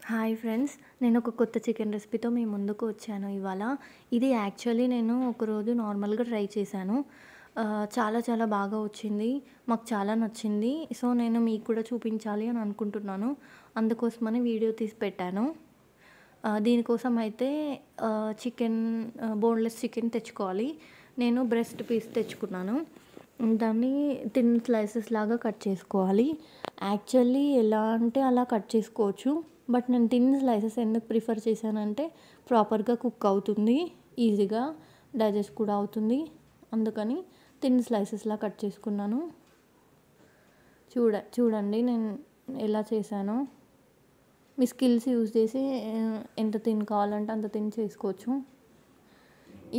Hi friends, నేను ఒక కొత్త చికెన్ రెసిపీతో మీ ముందుకు వచ్చాను ఇవాళ. ఇది యాక్చువల్లీ నేను ఒకరోజు నార్మల్గా ట్రై చేశాను. చాలా చాలా బాగా వచ్చింది. మాకు చాలా నచ్చింది. సో నేను మీకు కూడా చూపించాలి అని అనుకుంటున్నాను. అందుకోసమని వీడియో తీసి పెట్టాను. దీనికోసం అయితే చికెన్ బోన్లెస్ చికెన్ తెచ్చుకోవాలి. నేను బ్రెస్ట్ పీస్ తెచ్చుకున్నాను. దాన్ని థిన్ స్లైసెస్ లాగా కట్ చేసుకోవాలి. యాక్చువల్లీ ఎలా అంటే అలా కట్ చేసుకోవచ్చు. బట్ నేను థిన్ స్లైసెస్ ఎందుకు ప్రిఫర్ చేశానంటే ప్రాపర్గా కుక్ అవుతుంది, ఈజీగా డైజెస్ట్ కూడా అవుతుంది. అందుకని థిన్ స్లైసెస్లా కట్ చేసుకున్నాను. చూడండి నేను ఎలా చేశానో. మీ స్కిల్స్ యూజ్ చేసి ఎంత థిన్ కావాలంటే అంత థిన్ చేసుకోవచ్చు.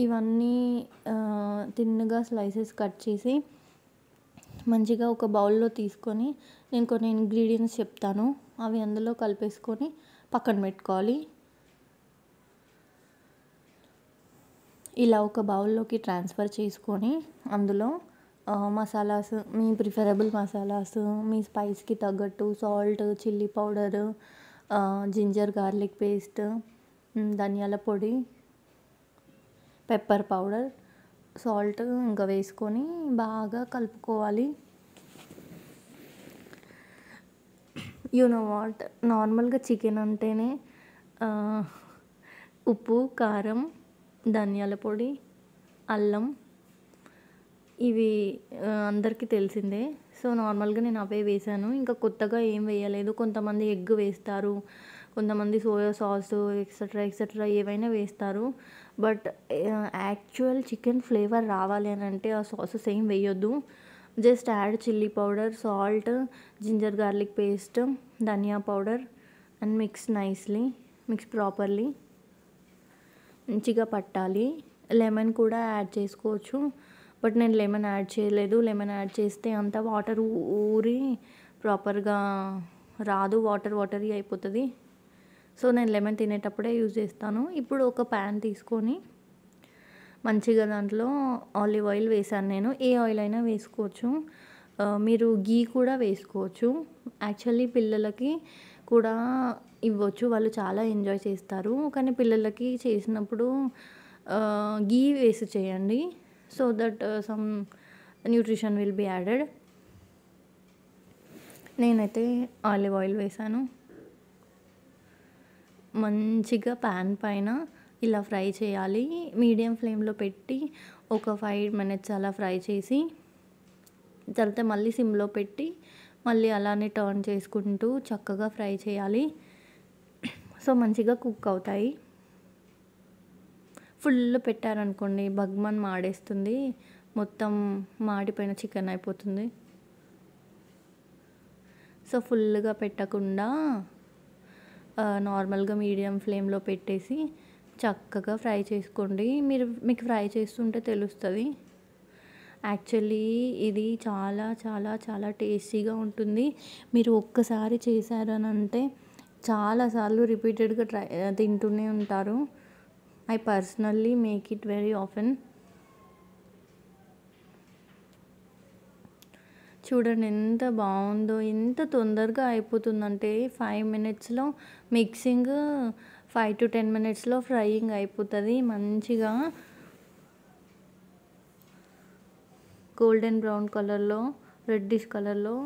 ఇవన్నీ థిన్గా స్లైసెస్ కట్ చేసి మంచిగా ఒక బౌల్లో తీసుకొని నేను కొన్ని ఇంగ్రీడియంట్స్ చెప్తాను, అవి అందులో కలిపేసుకొని పక్కన పెట్టుకోవాలి. ఇలా ఒక బౌల్లోకి ట్రాన్స్ఫర్ చేసుకొని అందులో మసాలాస్, మీ ప్రిఫరబుల్ మసాలాస్, మీ స్పైస్కి తగ్గట్టు salt, chilli powder, ginger garlic paste, ధనియాల పొడి, పెప్పర్ పౌడర్, సాల్ట్ ఇంకా వేసుకొని బాగా కలుపుకోవాలి. యు నో వాట్, నార్మల్గా చికెన్ అంటేనే ఉప్పు, కారం, ధనియాల పొడి, అల్లం, ఇవి అందరికీ తెలిసిందే. సో నార్మల్గా నేను అవే వేసాను, ఇంకా కొత్తగా ఏం వేయలేదు. కొంతమంది ఎగ్ వేస్తారు, కొంతమంది సోయా సాస్ ఎక్సెట్రా ఎక్సెట్రా ఏవైనా వేస్తారు. బట్ యాక్చువల్ చికెన్ ఫ్లేవర్ రావాలి అని అంటే ఆ సాసెస్ ఏం వేయొద్దు. Just add chilli powder, salt, ginger garlic paste, dhania powder and mix properly. మంచిగా పట్టాలి. లెమన్ కూడా యాడ్ చేసుకోవచ్చు, బట్ నేను లెమన్ యాడ్ చేయలేదు. లెమన్ యాడ్ చేస్తే అంత వాటర్ ఊరి ప్రాపర్గా రాదు, వాటరీ అయిపోతుంది. సో నేను లెమన్ తినేటప్పుడే యూజ్ చేస్తాను. ఇప్పుడు ఒక ప్యాన్ తీసుకొని మంచిగా దాంట్లో ఆలివ్ ఆయిల్ వేసాను నేను. ఏ ఆయిల్ అయినా వేసుకోవచ్చు, మీరు గీ కూడా వేసుకోవచ్చు. యాక్చువల్లీ పిల్లలకి కూడా ఇవ్వచ్చు, వాళ్ళు చాలా ఎంజాయ్ చేస్తారు. కానీ పిల్లలకి చేసినప్పుడు గీ వేసి చేయండి, so that some nutrition will be added. నేనైతే ఆలివ్ ఆయిల్ వేసాను. మంచిగా ప్యాన్ పైన ఇలా ఫ్రై చేయాలి. మీడియం ఫ్లేమ్లో పెట్టి ఒక 5 minutes అలా ఫ్రై చేసి తర్వాత మళ్ళీ సిమ్లో పెట్టి మళ్ళీ అలానే టర్న్ చేసుకుంటూ చక్కగా ఫ్రై చేయాలి. సో మంచిగా కుక్ అవుతాయి. ఫుల్ పెట్టారనుకోండి బగ్మన్ మాడేస్తుంది, మొత్తం మాడిపోయిన చికెన్ అయిపోతుంది. సో ఫుల్గా పెట్టకుండా నార్మల్గా మీడియం ఫ్లేమ్లో పెట్టేసి చక్కగా ఫ్రై చేసుకోండి. మీకు ఫ్రై చేస్తుంటే తెలుస్తుంది. యాక్చువల్లీ ఇది చాలా చాలా చాలా టేస్టీగా ఉంటుంది. మీరు ఒక్కసారి చేశారని అంటే చాలాసార్లు రిపీటెడ్గా తింటూనే ఉంటారు. I personally make it very often. చూడండి ఎంత బాగుందో, ఎంత తొందరగా అయిపోతుందంటే 5 minutesలో మిక్సింగ్, 5 to 10 minutesలో ఫ్రైయింగ్ అయిపోతుంది. మంచిగా గోల్డెన్ బ్రౌన్ కలర్లో, రెడ్డిష్ కలర్లో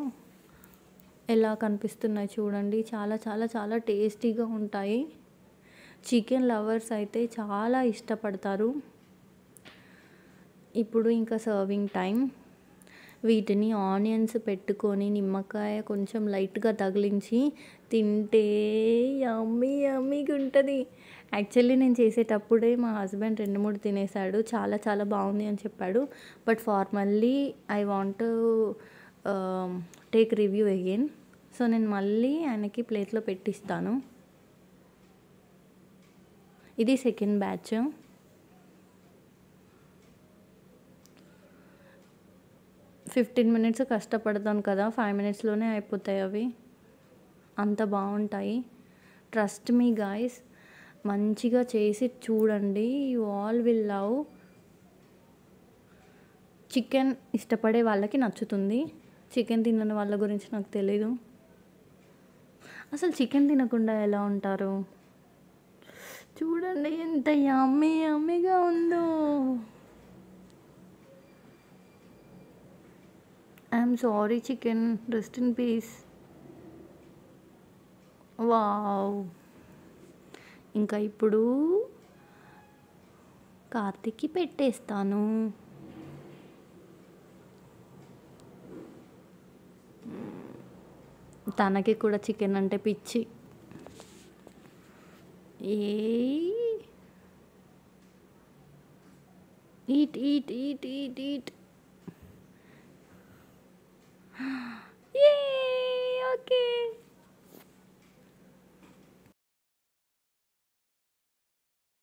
ఎలా కనిపిస్తున్నాయి చూడండి. చాలా చాలా చాలా టేస్టీగా ఉంటాయి. చికెన్ లవర్స్ అయితే చాలా ఇష్టపడతారు. ఇప్పుడు ఇంకా సర్వింగ్ టైం. వీటిని ఆనియన్స్ పెట్టుకొని నిమ్మకాయ కొంచెం లైట్గా తగిలించి తింటే యమ్మీగా ఉంటుంది. యాక్చువల్లీ నేను చేసేటప్పుడే మా హస్బెండ్ 2-3 తినేసాడు, చాలా చాలా బాగుంది అని చెప్పాడు. But formally I want to take review again. So నేను మళ్ళీ ఆయనకి ప్లేట్లో పెట్టిస్తాను. ఇది సెకండ్ బ్యాచ్. ఫిఫ్టీన్ మినిట్స్ కష్టపడతాను కదా, 5 minutesలోనే అయిపోతాయి అవి. అంత బాగుంటాయి. ట్రస్ట్ మీ గాయ్స్, మంచిగా చేసి చూడండి. You all will love. Chicken ఇష్టపడే వాళ్ళకి నచ్చుతుంది. చికెన్ తినని వాళ్ళ గురించి నాకు తెలీదు. అసలు చికెన్ తినకుండా ఎలా ఉంటారు? చూడండి ఎంత యమ్మీ యమ్మీగా ఉందో. I'm sorry chicken, rest in peace. Wow! ఇంకా ఇప్పుడు కార్తీక్‌కి పెట్టేస్తాను. తనకి కూడా చికెన్ అంటే పిచ్చి. ఏయ్! Eat, eat, eat, eat, eat. యే! ఓకే.